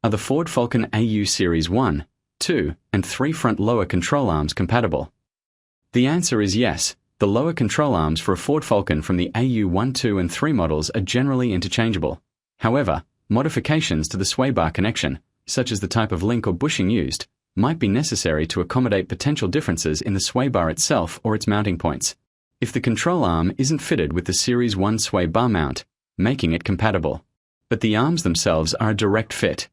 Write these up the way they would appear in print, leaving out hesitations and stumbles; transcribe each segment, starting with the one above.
Are the Ford Falcon AU Series 1, 2, and 3 front lower control arms compatible? The answer is yes. The lower control arms for a Ford Falcon from the AU1, 2, and 3 models are generally interchangeable. However, modifications to the sway bar connection, such as the type of link or bushing used, might be necessary to accommodate potential differences in the sway bar itself or its mounting points. If the control arm isn't fitted with the Series 1 sway bar mount, making it compatible. But the arms themselves are a direct fit.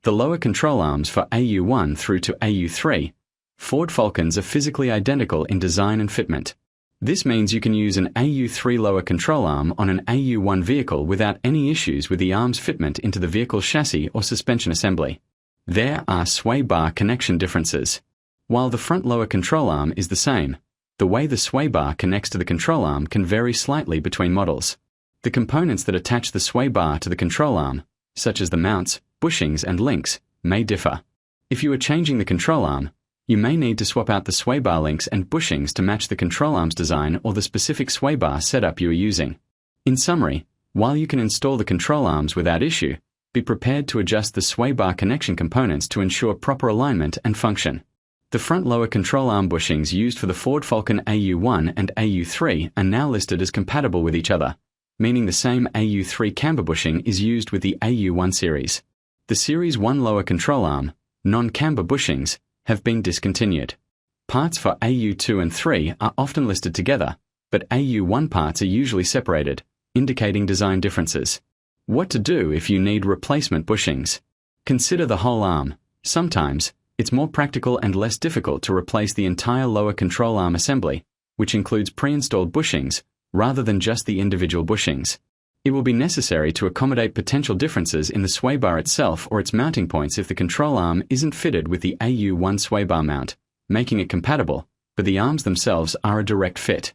The lower control arms for AU1 through to AU3, Ford Falcons are physically identical in design and fitment. This means you can use an AU3 lower control arm on an AU1 vehicle without any issues with the arm's fitment into the vehicle's chassis or suspension assembly. There are sway bar connection differences. While the front lower control arm is the same, the way the sway bar connects to the control arm can vary slightly between models. The components that attach the sway bar to the control arm, such as the mounts, bushings, and links, may differ. If you are changing the control arm, you may need to swap out the sway bar links and bushings to match the control arm's design or the specific sway bar setup you are using. In summary, while you can install the control arms without issue, be prepared to adjust the sway bar connection components to ensure proper alignment and function. The front lower control arm bushings used for the Ford Falcon AU1 and AU3 are now listed as compatible with each other, meaning the same AU3 camber bushing is used with the AU1 series. The Series 1 lower control arm, non-camber bushings, have been discontinued. Parts for AU2 and 3 are often listed together, but AU1 parts are usually separated, indicating design differences. What to do if you need replacement bushings? Consider the whole arm. Sometimes, it's more practical and less difficult to replace the entire lower control arm assembly, which includes pre-installed bushings, rather than just the individual bushings. It will be necessary to accommodate potential differences in the sway bar itself or its mounting points if the control arm isn't fitted with the AU1 sway bar mount, making it compatible, but the arms themselves are a direct fit.